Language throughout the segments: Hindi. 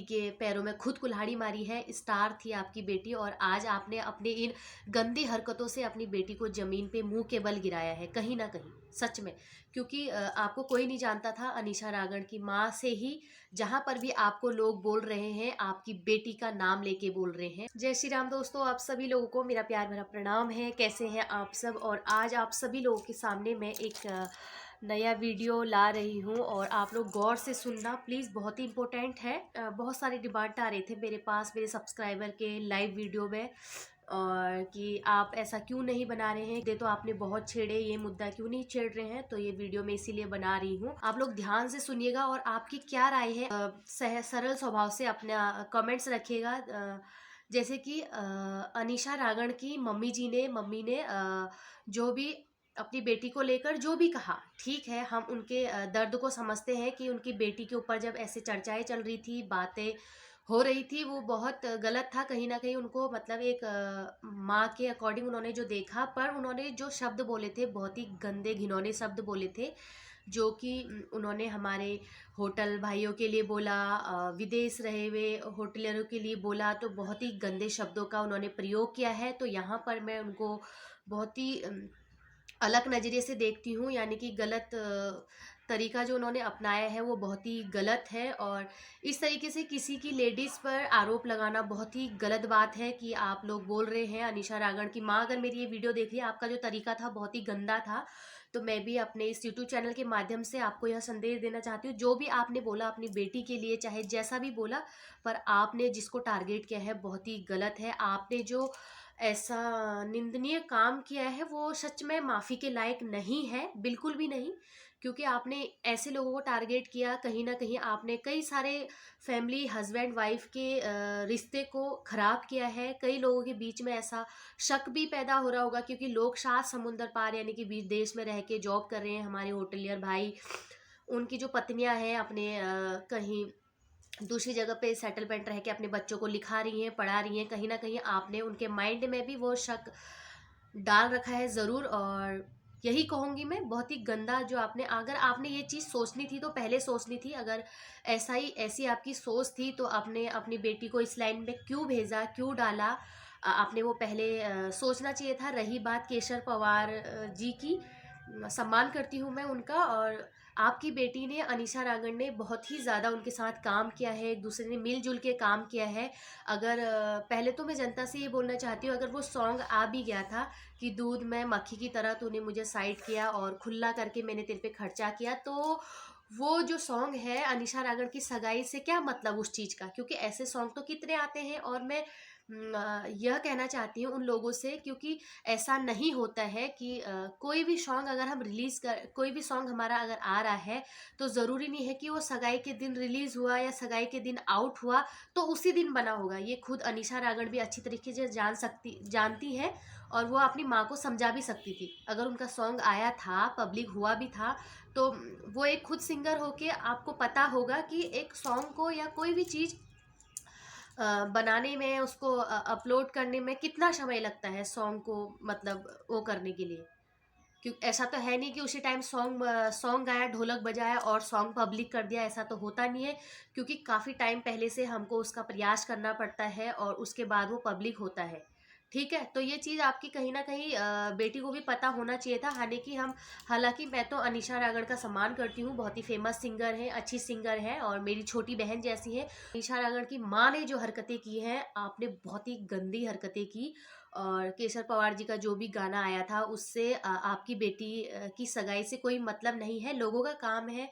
के पैरों में खुद कुल्हाड़ी मारी है। स्टार थी आपकी बेटी और आज आपने अपने इन गंदी हरकतों से अपनी बेटी को जमीन पे मुंह के बल गिराया है कहीं ना कहीं, सच में। क्योंकि आपको कोई नहीं जानता था, अनीशा रागड़ की माँ से ही जहां पर भी आपको लोग बोल रहे हैं आपकी बेटी का नाम लेके बोल रहे हैं। जय श्री राम दोस्तों, आप सभी लोगों को मेरा प्यार भरा प्रणाम है। कैसे हैं आप सब? और आज आप सभी लोगों के सामने मैं एक नया वीडियो ला रही हूँ और आप लोग गौर से सुनना प्लीज़, बहुत ही इम्पोर्टेंट है। बहुत सारे डिमांड आ रहे थे मेरे पास मेरे सब्सक्राइबर के लाइव वीडियो में, और कि आप ऐसा क्यों नहीं बना रहे हैं, ये तो आपने बहुत छेड़े, ये मुद्दा क्यों नहीं छेड़ रहे हैं। तो ये वीडियो मैं इसीलिए बना रही हूँ, आप लोग ध्यान से सुनिएगा और आपकी क्या राय है सरल स्वभाव से अपना कमेंट्स रखिएगा। जैसे कि अनीशा रागड़ की मम्मी ने जो भी अपनी बेटी को लेकर जो भी कहा, ठीक है, हम उनके दर्द को समझते हैं कि उनकी बेटी के ऊपर जब ऐसे चर्चाएं चल रही थी, बातें हो रही थी, वो बहुत गलत था कहीं ना कहीं। उनको मतलब एक माँ के अकॉर्डिंग उन्होंने जो देखा, पर उन्होंने जो शब्द बोले थे बहुत ही गंदे घिनौने शब्द बोले थे, जो कि उन्होंने हमारे होटल भाइयों के लिए बोला, विदेश रहे हुए होटलरों के लिए बोला, तो बहुत ही गंदे शब्दों का उन्होंने प्रयोग किया है। तो यहाँ पर मैं उनको बहुत ही अलग नज़रिए से देखती हूँ, यानी कि गलत तरीका जो उन्होंने अपनाया है वो बहुत ही गलत है। और इस तरीके से किसी की लेडीज़ पर आरोप लगाना बहुत ही गलत बात है। कि आप लोग बोल रहे हैं अनीशा रागड़ की माँ, अगर मेरी ये वीडियो देख रही है, आपका जो तरीका था बहुत ही गंदा था। तो मैं भी अपने इस यूट्यूब चैनल के माध्यम से आपको यह संदेश देना चाहती हूँ, जो भी आपने बोला अपनी बेटी के लिए, चाहे जैसा भी बोला, पर आपने जिसको टारगेट किया है बहुत ही गलत है। आपने जो ऐसा निंदनीय काम किया है वो सच में माफ़ी के लायक नहीं है, बिल्कुल भी नहीं। क्योंकि आपने ऐसे लोगों को टारगेट किया, कहीं ना कहीं आपने कई सारे फैमिली हस्बैंड वाइफ के रिश्ते को ख़राब किया है। कई लोगों के बीच में ऐसा शक भी पैदा हो रहा होगा, क्योंकि लोग सात समुंदर पार यानी कि विदेश में रह के जॉब कर रहे हैं। हमारे होटलियर भाई, उनकी जो पत्नियां हैं अपने कहीं दूसरी जगह पे सेटलमेंट रह के अपने बच्चों को लिखा रही हैं, पढ़ा रही हैं। कहीं ना कहीं आपने उनके माइंड में भी वो शक डाल रखा है ज़रूर। और यही कहूँगी मैं, बहुत ही गंदा जो आपने, अगर आपने ये चीज़ सोचनी थी तो पहले सोचनी थी। अगर ऐसी आपकी सोच थी तो आपने अपनी बेटी को इस लाइन में क्यों भेजा, क्यों डाला, आपने वो पहले सोचना चाहिए था। रही बात केशर पवार जी की, सम्मान करती हूँ मैं उनका, और आपकी बेटी ने, अनीशा रागड़ ने बहुत ही ज़्यादा उनके साथ काम किया है, एक दूसरे ने मिलजुल के काम किया है। अगर पहले तो मैं जनता से ये बोलना चाहती हूँ, अगर वो सॉन्ग आ भी गया था कि दूध में मक्खी की तरह तूने मुझे साइड किया और खुला करके मैंने तेरे पे खर्चा किया, तो वो जो सॉन्ग है अनीशा रागड़ की सगाई से क्या मतलब उस चीज़ का? क्योंकि ऐसे सॉन्ग तो कितने आते हैं। और मैं यह कहना चाहती हूँ उन लोगों से, क्योंकि ऐसा नहीं होता है कि कोई भी सॉन्ग अगर हम रिलीज़ कर, कोई भी सॉन्ग हमारा अगर आ रहा है तो ज़रूरी नहीं है कि वो सगाई के दिन रिलीज़ हुआ या सगाई के दिन आउट हुआ तो उसी दिन बना होगा। ये खुद अनीशा रागड़ भी अच्छी तरीके से जानती है, और वो अपनी माँ को समझा भी सकती थी। अगर उनका सॉन्ग आया था, पब्लिक हुआ भी था, तो वो एक खुद सिंगर होके आपको पता होगा कि एक सॉन्ग को या कोई भी चीज़ बनाने में, उसको अपलोड करने में कितना समय लगता है सॉन्ग को, मतलब वो करने के लिए। क्योंकि ऐसा तो है नहीं कि उसी टाइम सॉन्ग गाया, ढोलक बजाया और सॉन्ग पब्लिक कर दिया, ऐसा तो होता नहीं है। क्योंकि काफ़ी टाइम पहले से हमको उसका प्रयास करना पड़ता है और उसके बाद वो पब्लिक होता है, ठीक है। तो ये चीज़ आपकी कहीं ना कहीं बेटी को भी पता होना चाहिए था। हालांकि मैं तो अनीशा रागड़ का सम्मान करती हूँ, बहुत ही फेमस सिंगर है, अच्छी सिंगर है और मेरी छोटी बहन जैसी है। अनीशा रागड़ की माँ ने जो हरकतें की हैं, आपने बहुत ही गंदी हरकतें की। और केशर पवार जी का जो भी गाना आया था उससे आपकी बेटी की सगाई से कोई मतलब नहीं है। लोगों का काम है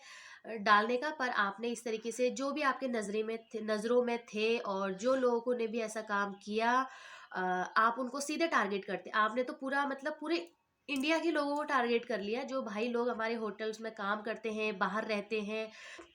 डालने का, पर आपने इस तरीके से, जो भी आपके नज़रों में थे और जो लोगों ने भी ऐसा काम किया, आप उनको सीधे टारगेट करते। आपने तो पूरा मतलब पूरे इंडिया के लोगों को टारगेट कर लिया। जो भाई लोग हमारे होटल्स में काम करते हैं, बाहर रहते हैं,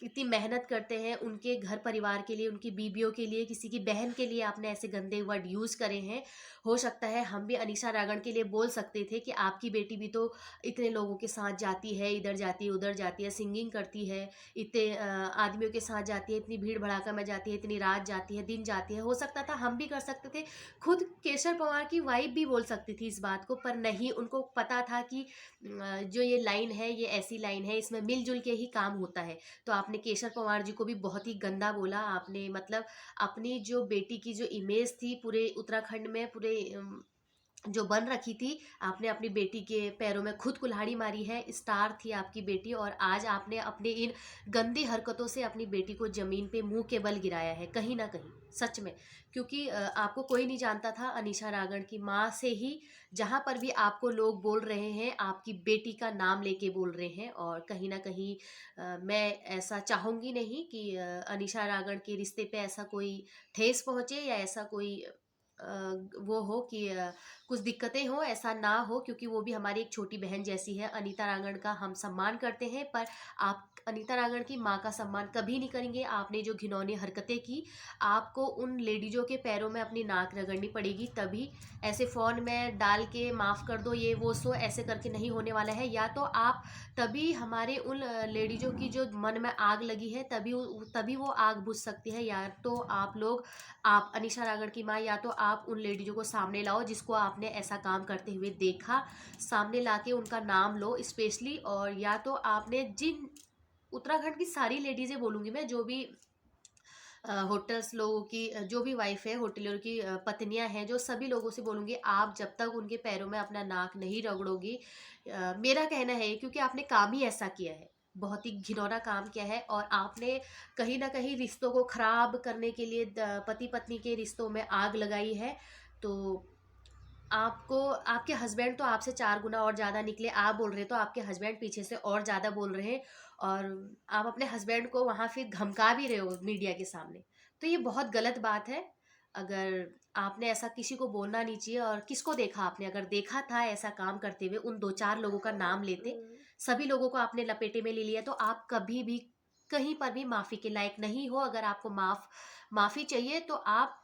इतनी मेहनत करते हैं, उनके घर परिवार के लिए, उनकी बीबियों के लिए, किसी की बहन के लिए आपने ऐसे गंदे वर्ड यूज़ करे हैं। हो सकता है हम भी अनीशा रागड़ के लिए बोल सकते थे कि आपकी बेटी भी तो इतने लोगों के साथ जाती है, इधर जाती है, उधर जाती है, सिंगिंग करती है, इतने आदमियों के साथ जाती है, इतनी भीड़ भड़ाका में जाती है, इतनी रात जाती है, दिन जाती है। हो सकता था हम भी कर सकते थे, खुद केशर पवार की वाइफ भी बोल सकती थी इस बात को, पर नहीं, उनको पता था कि जो ये लाइन है ये ऐसी लाइन है, इसमें मिलजुल के ही काम होता है। तो आपने केशव पवार जी को भी बहुत ही गंदा बोला आपने, मतलब अपनी जो बेटी की जो इमेज थी पूरे उत्तराखंड में, पूरे जो बन रखी थी, आपने अपनी बेटी के पैरों में खुद कुल्हाड़ी मारी है। स्टार थी आपकी बेटी और आज आपने अपने इन गंदी हरकतों से अपनी बेटी को जमीन पे मुंह के बल गिराया है, कहीं ना कहीं सच में। क्योंकि आपको कोई नहीं जानता था, अनीशा रागड़ की माँ से ही जहाँ पर भी आपको लोग बोल रहे हैं आपकी बेटी का नाम लेके बोल रहे हैं। और कहीं ना कहीं मैं ऐसा चाहूँगी नहीं कि अनीशा रागड़ के रिश्ते पे ऐसा कोई ठेस पहुँचे या ऐसा कोई वो हो कि कुछ दिक्कतें हो, ऐसा ना हो। क्योंकि वो भी हमारी एक छोटी बहन जैसी है। अनीता रागड़ का हम सम्मान करते हैं, पर आप अनीता रागड़ की माँ का सम्मान कभी नहीं करेंगे। आपने जो घिनौनी हरकतें की, आपको उन लेडीजों के पैरों में अपनी नाक रगड़नी पड़ेगी तभी। ऐसे फ़ोन में डाल के माफ़ कर दो ये वो सो ऐसे करके नहीं होने वाला है। या तो आप तभी हमारे उन लेडीजों की जो मन में आग लगी है तभी वो आग बुझ सकती है। या तो आप लोग, आप अनीशा रागड़ की माँ, या तो आप उन लेडीजों को सामने लाओ जिसको आपने ऐसा काम करते हुए देखा, सामने लाके उनका नाम लो स्पेशली। और या तो आपने जिन उत्तराखंड की सारी लेडीजें बोलूंगी मैं, जो भी होटल्स लोगों की जो भी वाइफ है, होटलर की पत्नियां हैं, जो सभी लोगों से बोलूंगी आप जब तक उनके पैरों में अपना नाक नहीं रगड़ोगी, मेरा कहना है क्योंकि आपने काम ही ऐसा किया है, बहुत ही घिनौना काम किया है। और आपने कहीं ना कहीं रिश्तों को खराब करने के लिए पति पत्नी के रिश्तों में आग लगाई है। तो आपको, आपके हस्बैंड तो आपसे 4 गुना और ज़्यादा निकले, आप बोल रहे तो आपके हस्बैंड पीछे से और ज़्यादा बोल रहे हैं। और आप अपने हस्बैंड को वहाँ फिर धमका भी रहे हो मीडिया के सामने। तो ये बहुत गलत बात है। अगर आपने ऐसा किसी को बोलना नहीं चाहिए। और किसको देखा आपने, अगर देखा था ऐसा काम करते हुए उन 2-4 लोगों का नाम लेते, सभी लोगों को आपने लपेटे में ले लिया, तो आप कभी भी कहीं पर भी माफ़ी के लायक नहीं हो। अगर आपको माफ़ी चाहिए तो आप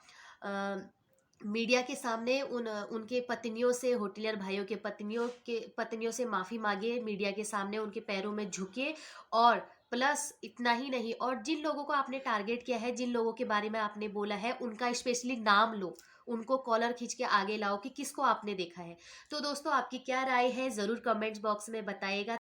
मीडिया के सामने उनके पत्नियों से, होटलियर भाइयों के पत्नियों से माफ़ी मांगे, मीडिया के सामने उनके पैरों में झुके। और प्लस इतना ही नहीं, और जिन लोगों को आपने टारगेट किया है, जिन लोगों के बारे में आपने बोला है, उनका स्पेशली नाम लो, उनको कॉलर खींच के आगे लाओ कि किसको आपने देखा है। तो दोस्तों आपकी क्या राय है ज़रूर कमेंट्स बॉक्स में बताइएगा।